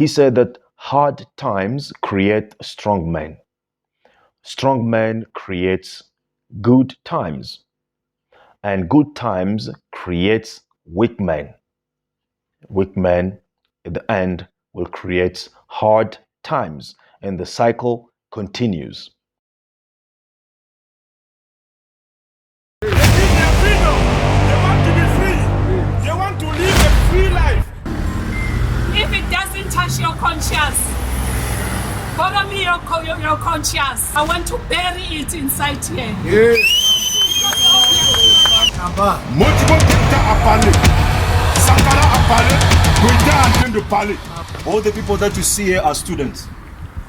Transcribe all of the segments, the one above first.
He said that hard times create strong men. Strong men creates good times, and good times creates weak men. Weak men, at the end, will create hard times, and the cycle continues. They give them freedom. They want to be free. They want to live a free life. If it doesn't touch your conscience, bother me your conscience. I want to bury it inside here. Motivo Dicta a parler. Sankara a parler. Goïta est en train de parler. All the people that you see here are students.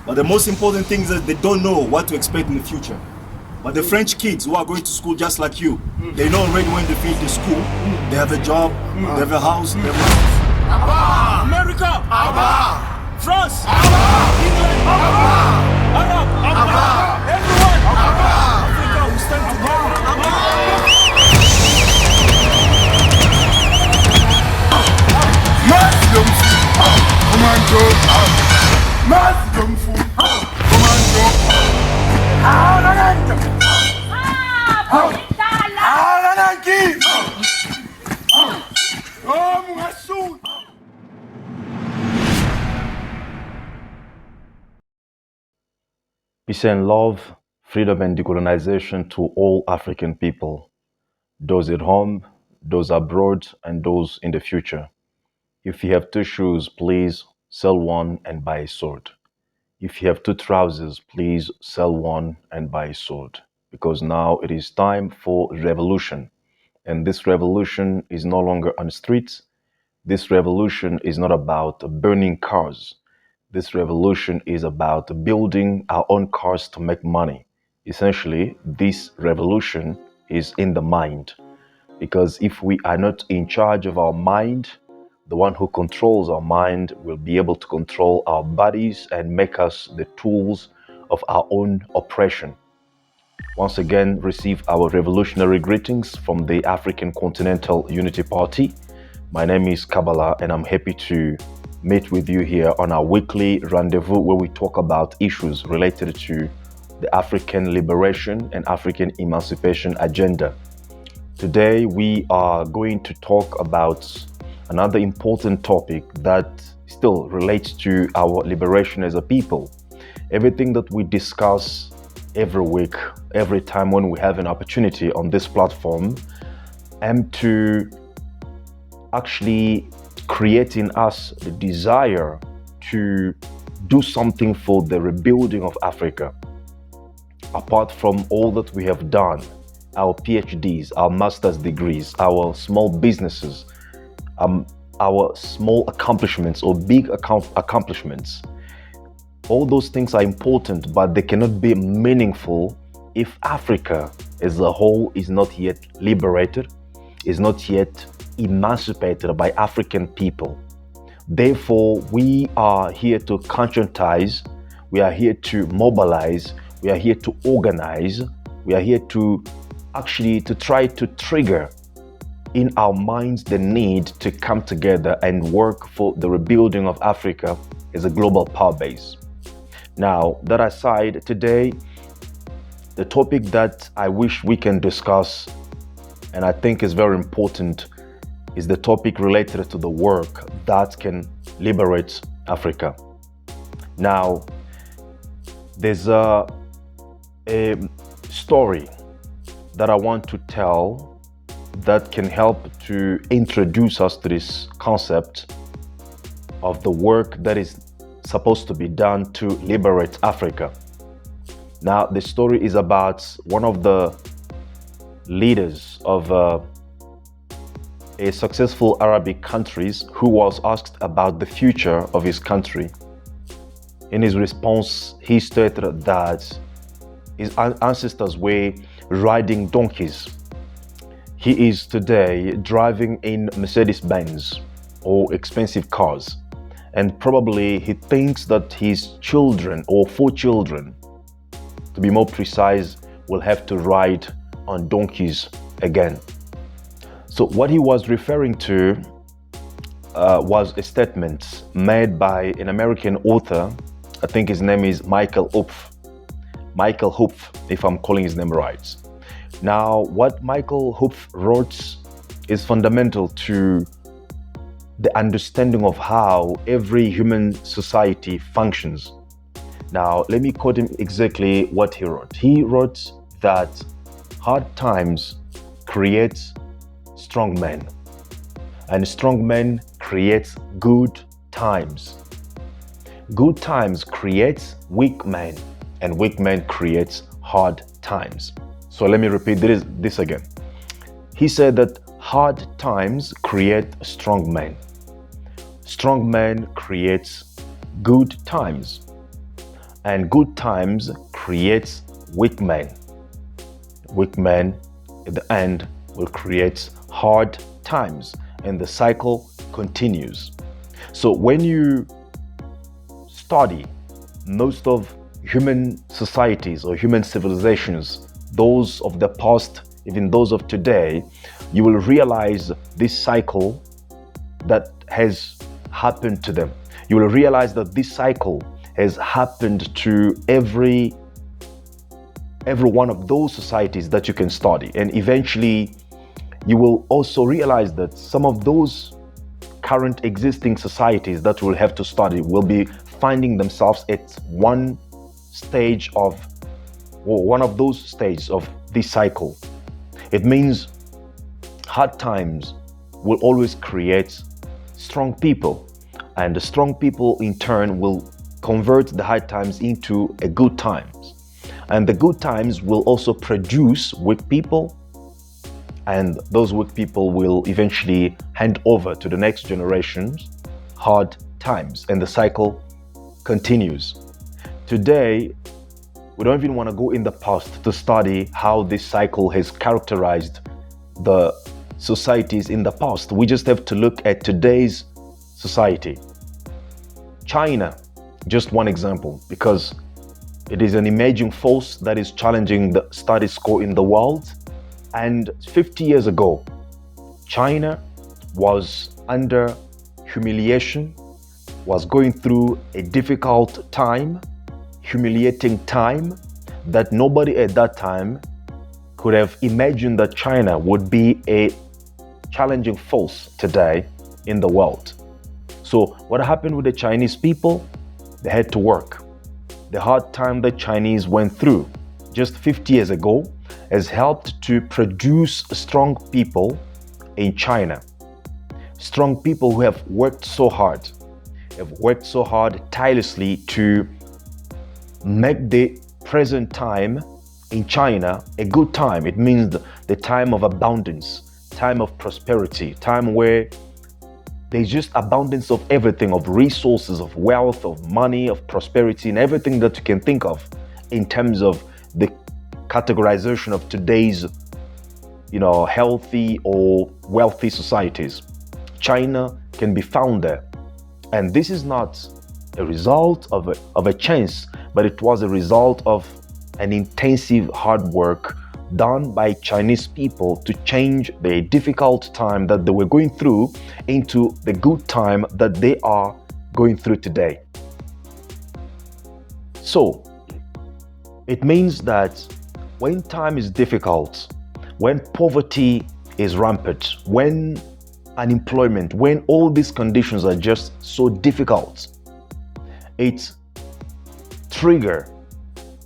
But the most important thing is that they don't know what to expect in the future. But the French kids who are going to school just like you, they know already when they finish the school, they have a job, they have a house, they have Abba! America! Abba! France! Abba! England! Abba! Arab! Abba! Everyone! Abba! Africa, we stand together! Mass young fool! Commando! Mass young fool! Commando! Peace and love, freedom and decolonization to all African people, those at home, those abroad, and those in the future. If you have two shoes, please sell one and buy a sword. If you have two trousers, please sell one and buy a sword. Because now it is time for revolution. And this revolution is no longer on the streets. This revolution is not about burning cars. This revolution is about building our own cars to make money. Essentially, this revolution is in the mind. Because if we are not in charge of our mind, the one who controls our mind will be able to control our bodies and make us the tools of our own oppression. Once again, receive our revolutionary greetings from the African Continental Unity Party. My name is Kabbalah, and I'm happy to meet with you here on our weekly rendezvous where we talk about issues related to the African liberation and African emancipation agenda. Today, we are going to talk about another important topic that still relates to our liberation as a people. Everything that we discuss every week, every time when we have an opportunity on this platform, aim to actually create in us the desire to do something for the rebuilding of Africa. Apart from all that we have done, our PhDs, our master's degrees, our small businesses, our small accomplishments or big accomplishments, all those things are important, but they cannot be meaningful if Africa as a whole is not yet liberated, is not yet emancipated by African people. Therefore, we are here to conscientize, we are here to mobilize, we are here to organize, we are here to actually to try to trigger in our minds the need to come together and work for the rebuilding of Africa as a global power base. Now, that aside, today, the topic that I wish we can discuss, and I think is very important, is the topic related to the work that can liberate Africa. Now, there's a story that I want to tell that can help to introduce us to this concept of the work that is supposed to be done to liberate Africa. Now, the story is about one of the leaders of a successful Arabic countries who was asked about the future of his country. In his response, he stated that his ancestors were riding donkeys. He is today driving in Mercedes-Benz or expensive cars. And probably he thinks that his children, or 4 children, to be more precise, will have to ride on donkeys again. So what he was referring to was a statement made by an American author. I think his name is Michael Hupf. Michael Hupf, if I'm calling his name right. Now, what Michael Hupf wrote is fundamental to the understanding of how every human society functions. Now, let me quote him exactly what he wrote. He wrote that hard times create strong men, and strong men create good times. Good times create weak men, and weak men create hard times. So let me repeat this again. He said that hard times create strong men. Strong men create good times, and good times create weak men. Weak men at the end will create hard times, and the cycle continues. So when you study most of human societies or human civilizations, those of the past, even those of today, you will realize this cycle that has happened to them. You will realize that this cycle has happened to every one of those societies that you can study. And eventually, you will also realize that some of those current existing societies that we'll have to study will be finding themselves at one of those stages of this cycle. It means hard times will always create strong people, and the strong people in turn will convert the hard times into a good times, and the good times will also produce weak people, and those weak people will eventually hand over to the next generations hard times, and the cycle continues. Today, we don't even want to go in the past to study how this cycle has characterized the societies in the past. We just have to look at today's society. China, just one example, because it is an emerging force that is challenging the status quo in the world. And 50 years ago, China was under humiliation, was going through a difficult time, humiliating time, that nobody at that time could have imagined that China would be a challenging force today in the world. So what happened with the Chinese people? They had to work. The hard time that Chinese went through just 50 years ago has helped to produce strong people in China. Strong people who have worked so hard tirelessly to make the present time in China a good time. It means the time of abundance, time of prosperity, time where there's just abundance of everything, of resources, of wealth, of money, of prosperity, and everything that you can think of in terms of the categorization of today's, healthy or wealthy societies. China can be found there. And this is not a result of a chance, but it was a result of an intensive hard work done by Chinese people to change the difficult time that they were going through into the good time that they are going through today. So it means that when time is difficult, when poverty is rampant, when unemployment, when all these conditions are just so difficult, it triggers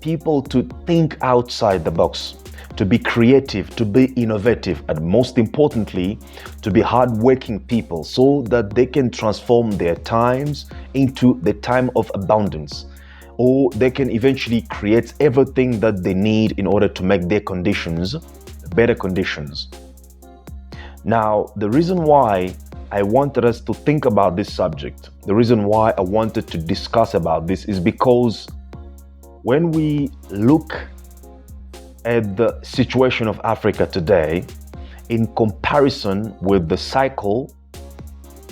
people to think outside the box, to be creative, to be innovative, and most importantly, to be hardworking people so that they can transform their times into the time of abundance, or they can eventually create everything that they need in order to make their conditions better conditions. Now, the reason why I wanted us to think about this subject, the reason why I wanted to discuss about this is because when we look at the situation of Africa today in comparison with the cycle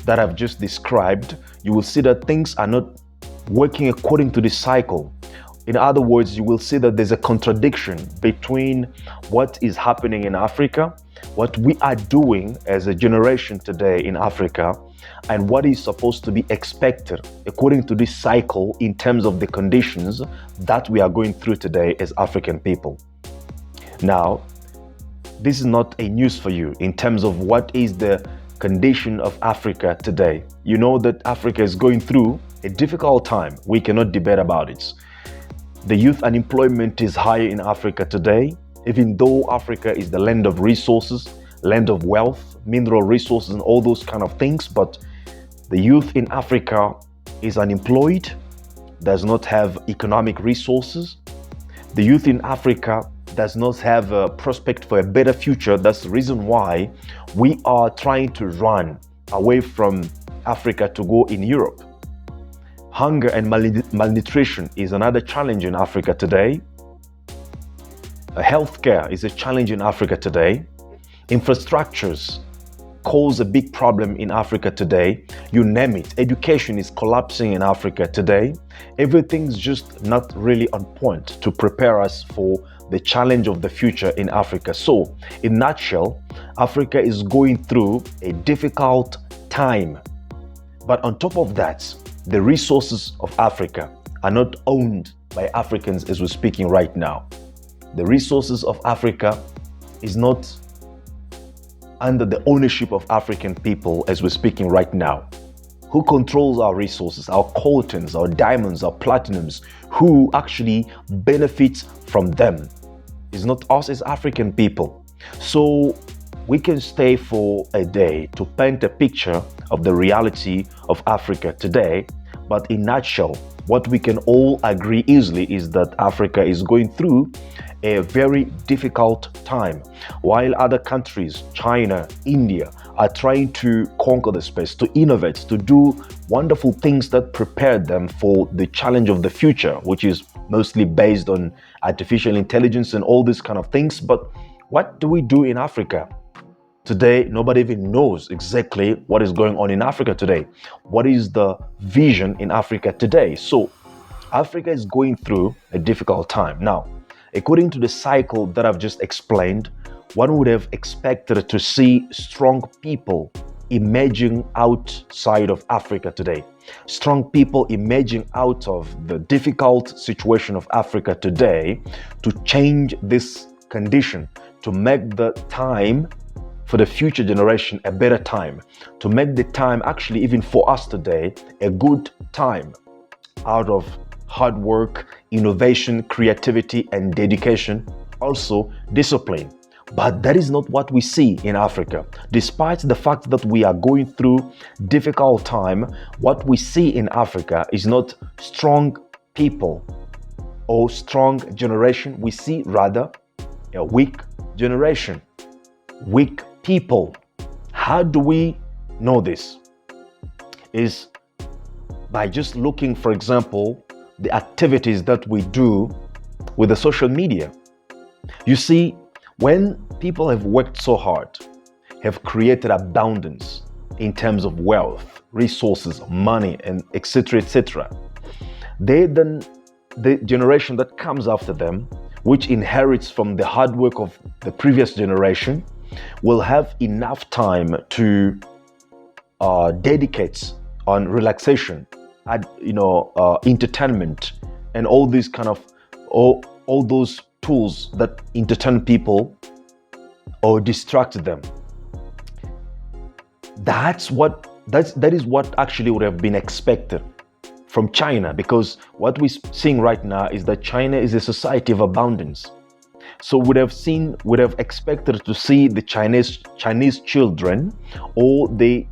that I've just described, you will see that things are not working according to this cycle. In other words, you will see that there's a contradiction between what is happening in Africa what we are doing as a generation today in Africa and what is supposed to be expected according to this cycle in terms of the conditions that we are going through today as African people. Now, this is not a news for you in terms of what is the condition of Africa today. You know that Africa is going through a difficult time. We cannot debate about it. The youth unemployment is high in Africa today, even though Africa is the land of resources, land of wealth, mineral resources, and all those kind of things. But the youth in Africa is unemployed, does not have economic resources. The youth in Africa does not have a prospect for a better future. That's the reason why we are trying to run away from Africa to go in Europe. Hunger and malnutrition is another challenge in Africa today. Healthcare is a challenge in Africa today. Infrastructures cause a big problem in Africa today. You name it. Education is collapsing in Africa today. Everything's just not really on point to prepare us for the challenge of the future in Africa. So, in a nutshell, Africa is going through a difficult time. But on top of that, the resources of Africa are not owned by Africans as we're speaking right now. The resources of Africa is not under the ownership of African people as we're speaking right now. Who controls our resources, our coltans, our diamonds, our platinums? Who actually benefits from them? It's not us as African people. So we can stay for a day to paint a picture of the reality of Africa today, but in a nutshell, what we can all agree easily is that Africa is going through a very difficult time. While other countries, China, India, are trying to conquer the space, to innovate, to do wonderful things that prepare them for the challenge of the future, which is mostly based on artificial intelligence and all these kind of things. But what do we do in Africa? Today, nobody even knows exactly what is going on in Africa today. What is the vision in Africa today? So, Africa is going through a difficult time. Now, according to the cycle that I've just explained, one would have expected to see strong people emerging outside of Africa today. Strong people emerging out of the difficult situation of Africa today to change this condition, to make the time for the future generation a better time, to make the time actually even for us today a good time out of hard work, innovation, creativity, and dedication, also discipline. But that is not what we see in Africa. Despite the fact that we are going through difficult time, what we see in Africa is not strong people or strong generation. We see rather a weak generation, weak people. How do we know this? Is by just looking, for example, the activities that we do with the social media. You see, when people have worked so hard, have created abundance in terms of wealth, resources, money, and etc., then the generation that comes after them, which inherits from the hard work of the previous generation, will have enough time to dedicate on relaxation, entertainment, and all these kind of all those tools that entertain people or distract them. That is what actually would have been expected from China, because what we're seeing right now is that China is a society of abundance. So would have expected to see the Chinese children or the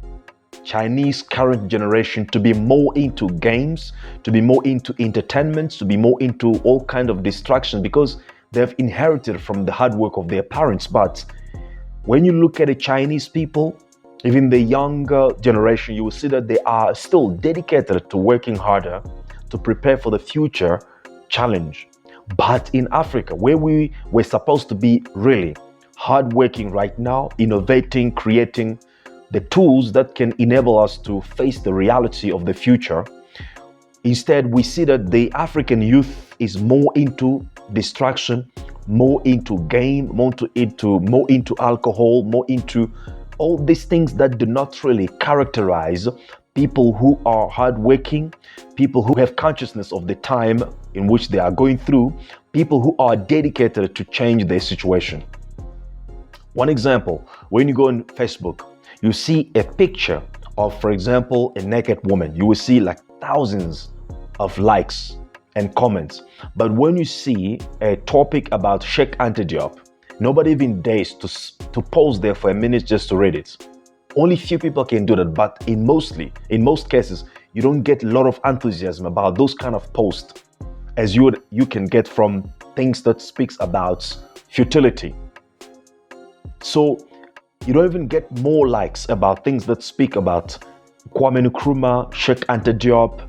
Chinese current generation to be more into games, to be more into entertainment, to be more into all kind of distractions, because they've inherited from the hard work of their parents. But when you look at the Chinese people, even the younger generation, you will see that they are still dedicated to working harder to prepare for the future challenge. But in Africa, where we were supposed to be really hardworking right now, innovating, creating the tools that can enable us to face the reality of the future, instead we see that the African youth is more into distraction, more into game, more into alcohol, more into all these things that do not really characterize people who are hardworking, people who have consciousness of the time in which they are going through, people who are dedicated to change their situation. One example, when you go on Facebook, you see a picture of, for example, a naked woman. You will see like thousands of likes and comments. But when you see a topic about Cheikh Anta Diop, nobody even dares to pause there for a minute just to read it. Only few people can do that, but in most cases, you don't get a lot of enthusiasm about those kind of posts as you can get from things that speaks about futility. So you don't even get more likes about things that speak about Kwame Nkrumah, Cheikh Anta Diop,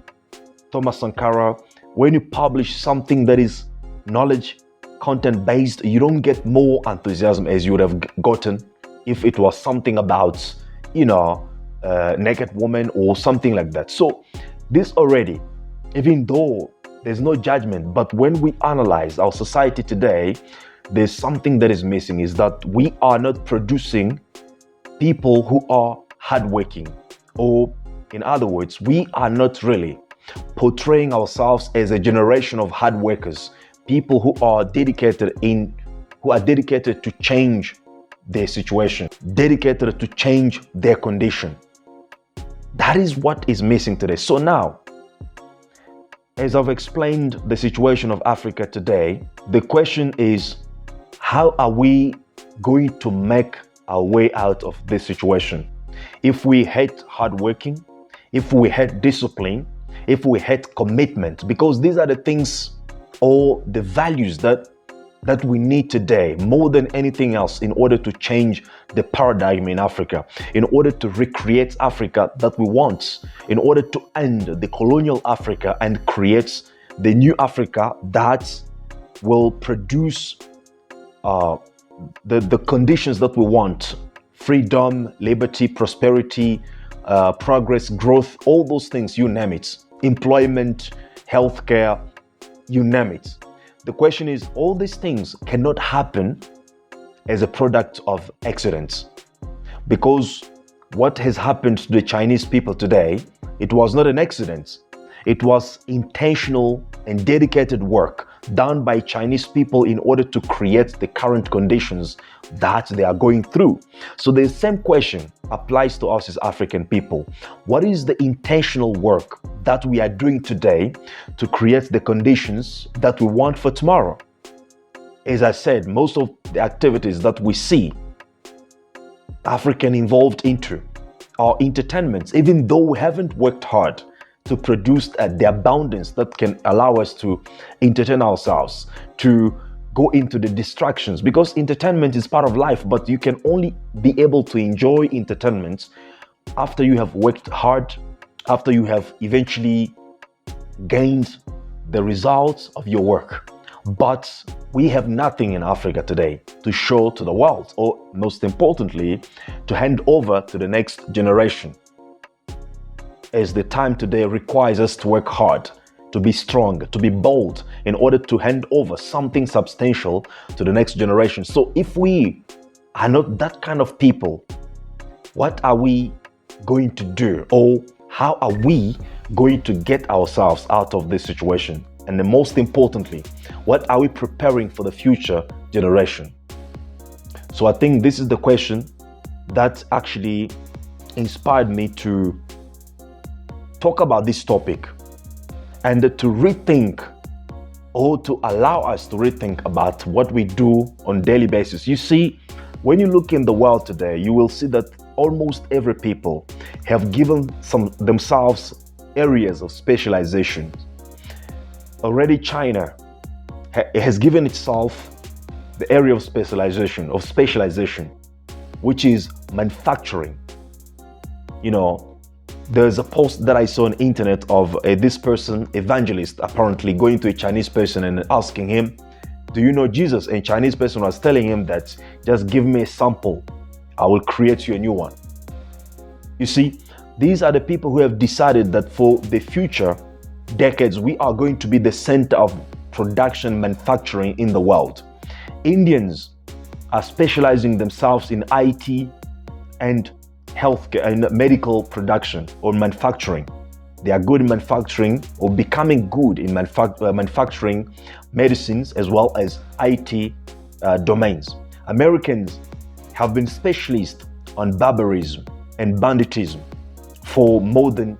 Thomas Sankara. When you publish something that is knowledge content based, you don't get more enthusiasm as you would have gotten if it was something about, naked woman or something like that. So this already, even though there's no judgment, but when we analyze our society today, there's something that is missing, is that we are not producing people who are hardworking, or in other words, we are not really portraying ourselves as a generation of hard workers, people who are dedicated to change their situation, dedicated to change their condition. That is what is missing today. So now, as I've explained the situation of Africa today, the question is, how are we going to make our way out of this situation? If we hate hardworking, if we hate discipline, if we hate commitment, because these are the things or the values that we need today more than anything else in order to change the paradigm in Africa, in order to recreate Africa that we want, in order to end the colonial Africa and create the new Africa that will produce the conditions that we want: freedom, liberty, prosperity, progress, growth, all those things, you name it, employment, healthcare, you name it. The question is, all these things cannot happen as a product of accidents, because what has happened to the Chinese people today, it was not an accident. It was intentional and dedicated work done by Chinese people in order to create the current conditions that they are going through. So the same question applies to us as African people. What is the intentional work that we are doing today to create the conditions that we want for tomorrow? As I said, most of the activities that we see African involved into are entertainments, even though we haven't worked hard to produce the abundance that can allow us to entertain ourselves, to go into the distractions, because entertainment is part of life, but you can only be able to enjoy entertainment after you have worked hard, after you have eventually gained the results of your work. But we have nothing in Africa today to show to the world, or most importantly, to hand over to the next generation, as the time today requires us to work hard, to be strong, to be bold, in order to hand over something substantial to the next generation. So if we are not that kind of people, what are we going to do? Or how are we going to get ourselves out of this situation? And then most importantly, what are we preparing for the future generation? So I think this is the question that actually inspired me to talk about this topic, and to rethink, or to allow us to rethink about what we do on a daily basis. You see, when you look in the world today, you will see that almost every people have given themselves areas of specialization. Already China has given itself the area of specialization, which is manufacturing. There's a post that I saw on the internet of this person, evangelist, apparently going to a Chinese person and asking him, "Do you know Jesus?" And Chinese person was telling him that, "Just give me a sample, I will create you a new one." You see, these are the people who have decided that for the future decades, we are going to be the center of production, manufacturing in the world. Indians are specializing themselves in IT and healthcare and medical production or manufacturing. They are good in manufacturing or becoming good in manufacturing medicines as well as IT domains. Americans have been specialists on barbarism and banditism for more than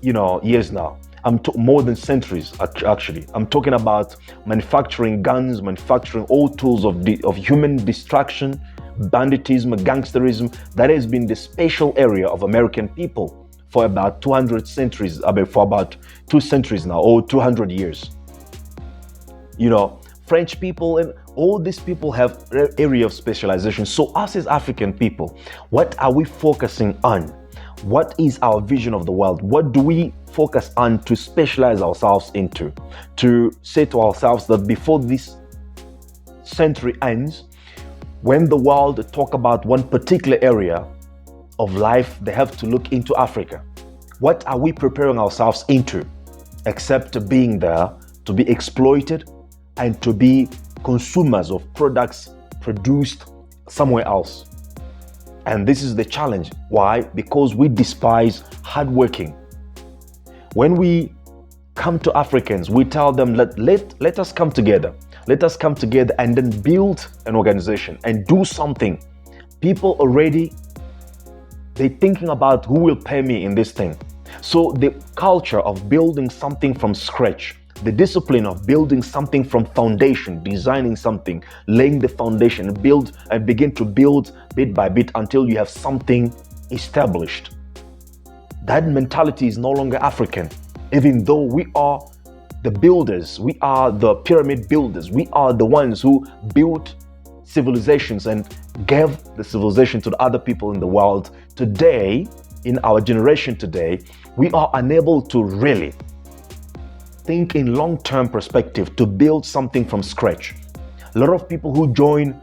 years now. More than centuries actually. I'm talking about manufacturing guns, manufacturing all tools of human destruction, banditism, gangsterism. That has been the special area of American people for about 200 centuries, for about 2 centuries now, or 200 years. French people and all these people have area of specialization. So us as African people, what are we focusing on? What is our vision of the world? What do we focus on to specialize ourselves into? To say to ourselves that before this century ends, when the world talk about one particular area of life, they have to look into Africa. What are we preparing ourselves into, except being there to be exploited and to be consumers of products produced somewhere else? And this is the challenge. Why? Because we despise hardworking. When we come to Africans, we tell them, let us come together. Let us come together and then build an organization and do something. People already, they're thinking about who will pay me in this thing. So the culture of building something from scratch, the discipline of building something from foundation, designing something, laying the foundation, and begin to build bit by bit until you have something established. That mentality is no longer African. Even though we are the builders, we are the pyramid builders, we are the ones who built civilizations and gave the civilization to the other people in the world. Today, in our generation today, we are unable to really think in long-term perspective to build something from scratch. A lot of people who join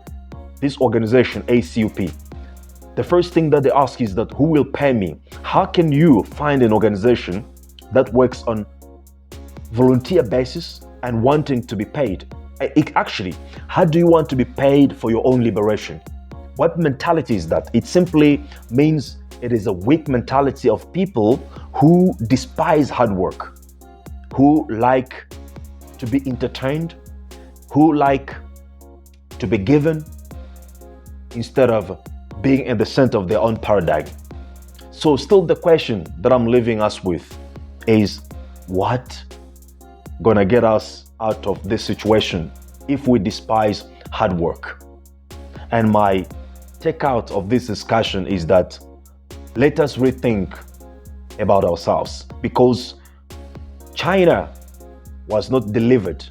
this organization, ACUP, the first thing that they ask is that who will pay me? How can you find an organization that works on volunteer basis and wanting to be paid? Actually, how do you want to be paid for your own liberation? What mentality is that? It simply means it is a weak mentality of people who despise hard work, who like to be entertained, who like to be given instead of being in the center of their own paradigm. So still the question that I'm leaving us with is, what gonna get us out of this situation if we despise hard work? And my takeout of this discussion is that let us rethink about ourselves, because China was not delivered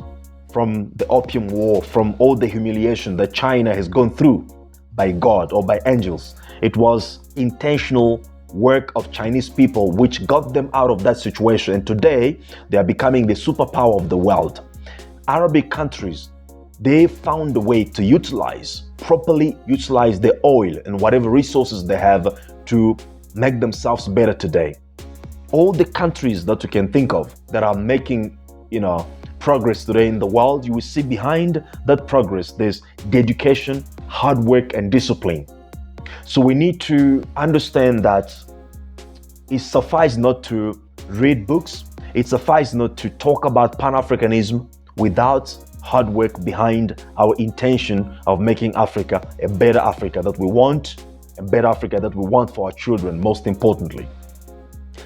from the Opium War, from all the humiliation that China has gone through by God or by angels. It was intentional work of Chinese people which got them out of that situation, and today they are becoming the superpower of the world. Arabic countries, they found a way to properly utilize the oil and whatever resources they have to make themselves better today. All the countries that you can think of that are making, progress today in the world, you will see behind that progress, there's dedication, hard work, and discipline. So we need to understand that it suffices not to read books, it suffices not to talk about Pan-Africanism without hard work behind our intention of making Africa a better Africa that we want, a better Africa that we want for our children, most importantly.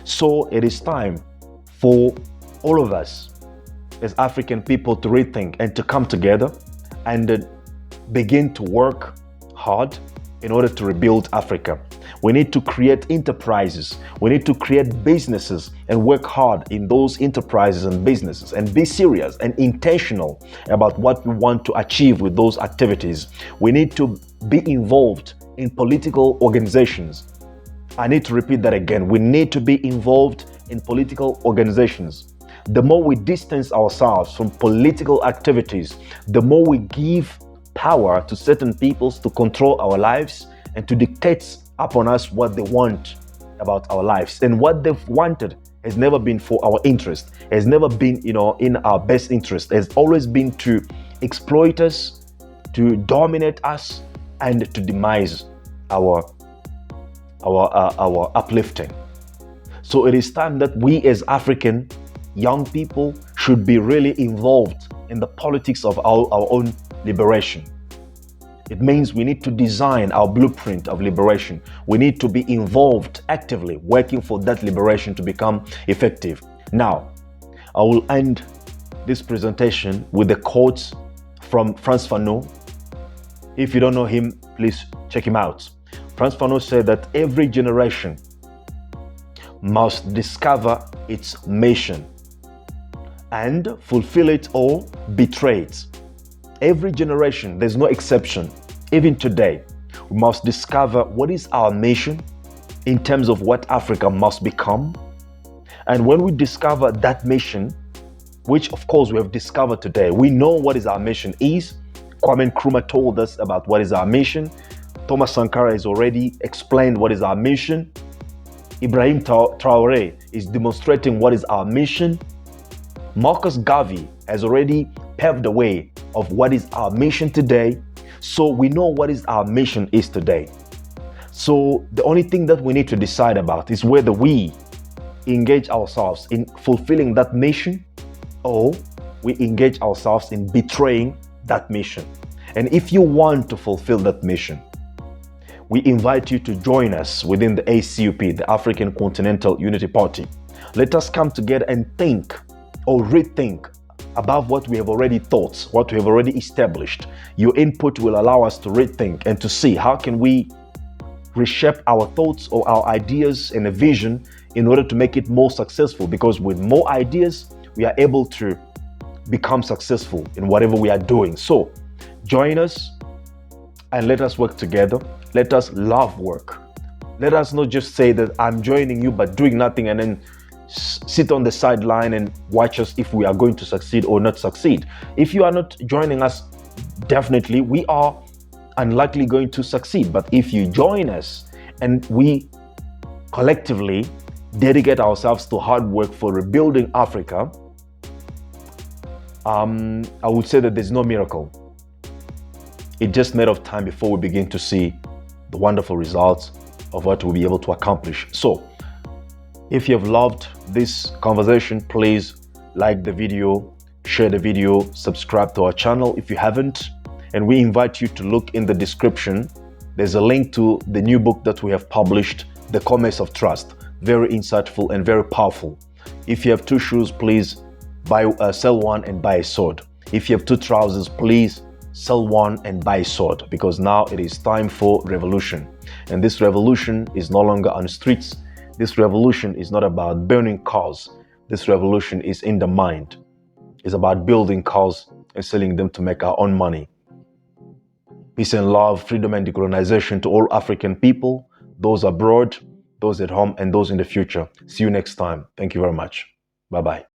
So it is time for all of us as African people to rethink and to come together and begin to work hard in order to rebuild Africa. We need to create enterprises. We need to create businesses and work hard in those enterprises and businesses and be serious and intentional about what we want to achieve with those activities. We need to be involved in political organizations. I need to repeat that again. We need to be involved in political organizations. The more we distance ourselves from political activities, the more we give power to certain peoples to control our lives and to dictate upon us what they want about our lives. And what they've wanted has never been for our interest, has never been, in our best interest, has always been to exploit us, to dominate us, and to demise our uplifting. So it is time that we as African young people should be really involved in the politics of our own liberation. It means we need to design our blueprint of liberation. We need to be involved actively, working for that liberation to become effective. Now, I will end this presentation with a quote from Frantz Fanon. If you don't know him, please check him out. Frantz Fanon said that every generation must discover its mission and fulfill it or betray it. Every generation, there's no exception. Even today, we must discover what is our mission in terms of what Africa must become. And when we discover that mission, which of course we have discovered today, we know what is our mission is. Kwame Nkrumah told us about what is our mission. Thomas Sankara has already explained what is our mission. Ibrahim Traore is demonstrating what is our mission. Marcus Garvey has already paved the way of what is our mission today. So we know what is our mission is today. So the only thing that we need to decide about is whether we engage ourselves in fulfilling that mission or we engage ourselves in betraying that mission. And if you want to fulfill that mission, we invite you to join us within the ACUP, the African Continental Unity Party. Let us come together and think or rethink above what we have already thought, what we have already established. Your input will allow us to rethink and to see how can we reshape our thoughts or our ideas and a vision in order to make it more successful, because with more ideas, we are able to become successful in whatever we are doing. So join us and let us work together. Let us love work. Let us not just say that I'm joining you but doing nothing and then sit on the sideline and watch us if we are going to succeed or not succeed. If you are not joining us, definitely we are unlikely going to succeed. But if you join us and we collectively dedicate ourselves to hard work for rebuilding Africa, I would say that there's no miracle. It's just a matter of time before we begin to see the wonderful results of what we'll be able to accomplish. So, if you have loved this conversation, please like the video, share the video, subscribe to our channel if you haven't. And we invite you to look in the description. There's a link to the new book that we have published, The Commerce of Trust. Very insightful and very powerful. If you have two shoes, please sell one and buy a sword. If you have two trousers, please sell one and buy a sword, because now it is time for revolution. And this revolution is no longer on the streets. This revolution is not about burning cars. This revolution is in the mind. It's about building cars and selling them to make our own money. Peace and love, freedom and decolonization to all African people, those abroad, those at home, and those in the future. See you next time. Thank you very much. Bye-bye.